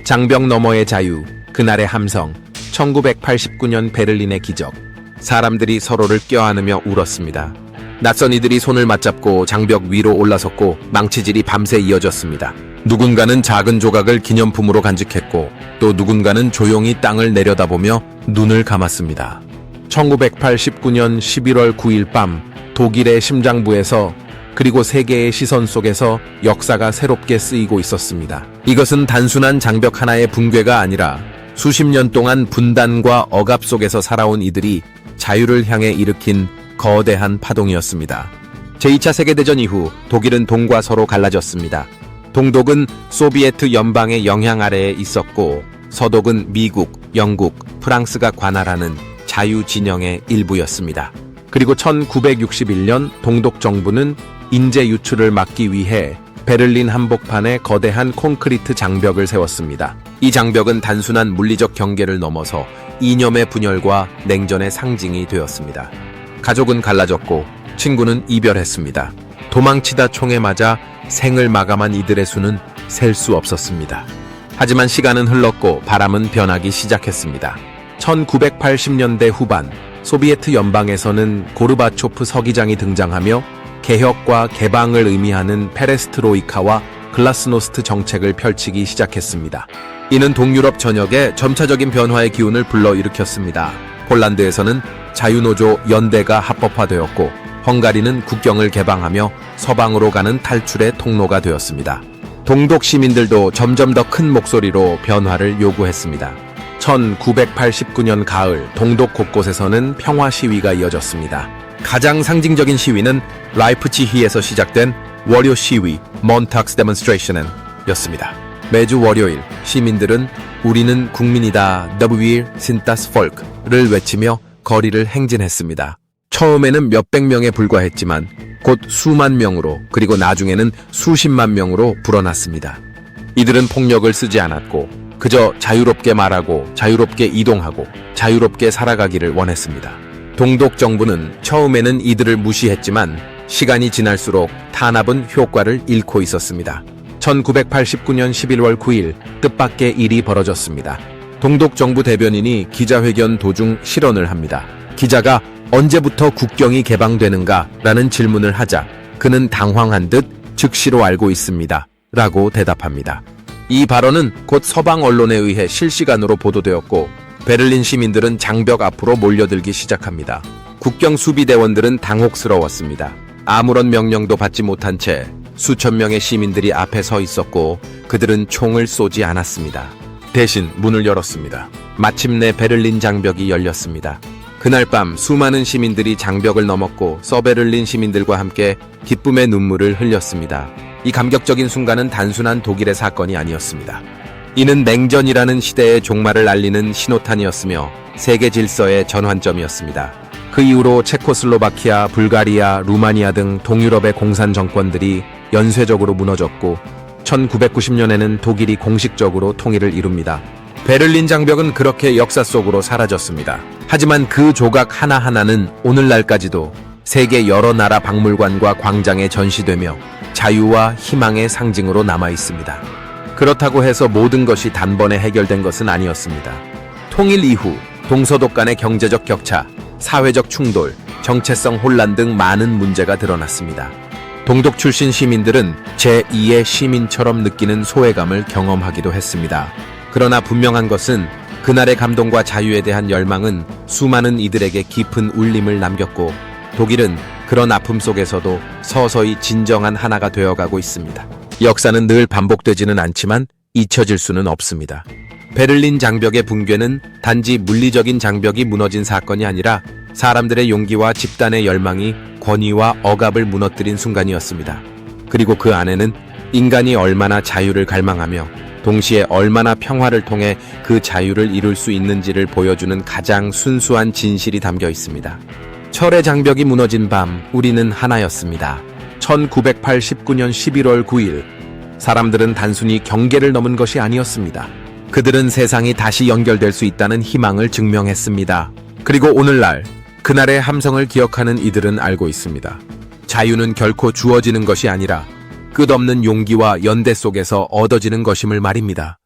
장벽 너머의 자유, 그날의 함성, 1989년 베를린의 기적. 사람들이 서로를 껴안으며 울었습니다. 낯선 이들이 손을 맞잡고 장벽 위로 올라섰고 망치질이 밤새 이어졌습니다. 누군가는 작은 조각을 기념품으로 간직했고 또 누군가는 조용히 땅을 내려다보며 눈을 감았습니다. 1989년 11월 9일 밤 독일의 심장부에서 그리고 세계의 시선 속에서 역사가 새롭게 쓰이고 있었습니다. 이것은 단순한 장벽 하나의 붕괴가 아니라 수십 년 동안 분단과 억압 속에서 살아온 이들이 자유를 향해 일으킨 거대한 파동이었습니다. 제2차 세계대전 이후 독일은 동과 서로 갈라졌습니다. 동독은 소비에트 연방의 영향 아래에 있었고 서독은 미국, 영국, 프랑스가 관할하는 자유 진영의 일부였습니다. 그리고 1961년 동독 정부는 인재 유출을 막기 위해 베를린 한복판에 거대한 콘크리트 장벽을 세웠습니다. 이 장벽은 단순한 물리적 경계를 넘어서 이념의 분열과 냉전의 상징이 되었습니다. 가족은 갈라졌고 친구는 이별했습니다. 도망치다 총에 맞아 생을 마감한 이들의 수는 셀 수 없었습니다. 하지만 시간은 흘렀고 바람은 변하기 시작했습니다. 1980년대 후반 소비에트 연방에서는 고르바초프 서기장이 등장하며 개혁과 개방을 의미하는 페레스트로이카와 글라스노스트 정책을 펼치기 시작했습니다. 이는 동유럽 전역에 점차적인 변화의 기운을 불러일으켰습니다. 폴란드에서는 자유노조 연대가 합법화되었고 헝가리는 국경을 개방하며 서방으로 가는 탈출의 통로가 되었습니다. 동독 시민들도 점점 더 큰 목소리로 변화를 요구했습니다. 1989년 가을 동독 곳곳에서는 평화 시위가 이어졌습니다. 가장 상징적인 시위는 라이프치히에서 시작된 월요 시위 몬탁스 데몬스트레이션은 였습니다. 매주 월요일 시민들은 우리는 국민이다 Wir sind das Volk를 외치며 거리를 행진했습니다. 처음에는 몇백 명에 불과했지만 곧 수만 명으로 그리고 나중에는 수십만 명으로 불어났습니다. 이들은 폭력을 쓰지 않았고 그저 자유롭게 말하고 자유롭게 이동하고 자유롭게 살아가기를 원했습니다. 동독 정부는 처음에는 이들을 무시했지만 시간이 지날수록 탄압은 효과를 잃고 있었습니다. 1989년 11월 9일 뜻밖의 일이 벌어졌습니다. 동독 정부 대변인이 기자회견 도중 실언을 합니다. 기자가 언제부터 국경이 개방되는가? 라는 질문을 하자 그는 당황한 듯 즉시로 알고 있습니다. 라고 대답합니다. 이 발언은 곧 서방 언론에 의해 실시간으로 보도되었고 베를린 시민들은 장벽 앞으로 몰려들기 시작합니다. 국경 수비대원들은 당혹스러웠습니다. 아무런 명령도 받지 못한 채 수천 명의 시민들이 앞에 서 있었고 그들은 총을 쏘지 않았습니다. 대신 문을 열었습니다. 마침내 베를린 장벽이 열렸습니다. 그날 밤 수많은 시민들이 장벽을 넘었고 서베를린 시민들과 함께 기쁨의 눈물을 흘렸습니다. 이 감격적인 순간은 단순한 독일의 사건이 아니었습니다. 이는 냉전이라는 시대의 종말을 알리는 신호탄이었으며 세계 질서의 전환점이었습니다. 그 이후로 체코슬로바키아, 불가리아, 루마니아 등 동유럽의 공산 정권들이 연쇄적으로 무너졌고 1990년에는 독일이 공식적으로 통일을 이룹니다. 베를린 장벽은 그렇게 역사 속으로 사라졌습니다. 하지만 그 조각 하나하나는 오늘날까지도 세계 여러 나라 박물관과 광장에 전시되며 자유와 희망의 상징으로 남아 있습니다. 그렇다고 해서 모든 것이 단번에 해결된 것은 아니었습니다. 통일 이후 동서독 간의 경제적 격차, 사회적 충돌, 정체성 혼란 등 많은 문제가 드러났습니다. 동독 출신 시민들은 제2의 시민처럼 느끼는 소외감을 경험하기도 했습니다. 그러나 분명한 것은 그날의 감동과 자유에 대한 열망은 수많은 이들에게 깊은 울림을 남겼고 독일은 그런 아픔 속에서도 서서히 진정한 하나가 되어가고 있습니다. 역사는 늘 반복되지는 않지만 잊혀질 수는 없습니다. 베를린 장벽의 붕괴는 단지 물리적인 장벽이 무너진 사건이 아니라 사람들의 용기와 집단의 열망이 권위와 억압을 무너뜨린 순간이었습니다. 그리고 그 안에는 인간이 얼마나 자유를 갈망하며 동시에 얼마나 평화를 통해 그 자유를 이룰 수 있는지를 보여주는 가장 순수한 진실이 담겨 있습니다. 철의 장벽이 무너진 밤, 우리는 하나였습니다. 1989년 11월 9일, 사람들은 단순히 경계를 넘은 것이 아니었습니다. 그들은 세상이 다시 연결될 수 있다는 희망을 증명했습니다. 그리고 오늘날, 그날의 함성을 기억하는 이들은 알고 있습니다. 자유는 결코 주어지는 것이 아니라 끝없는 용기와 연대 속에서 얻어지는 것임을 말입니다.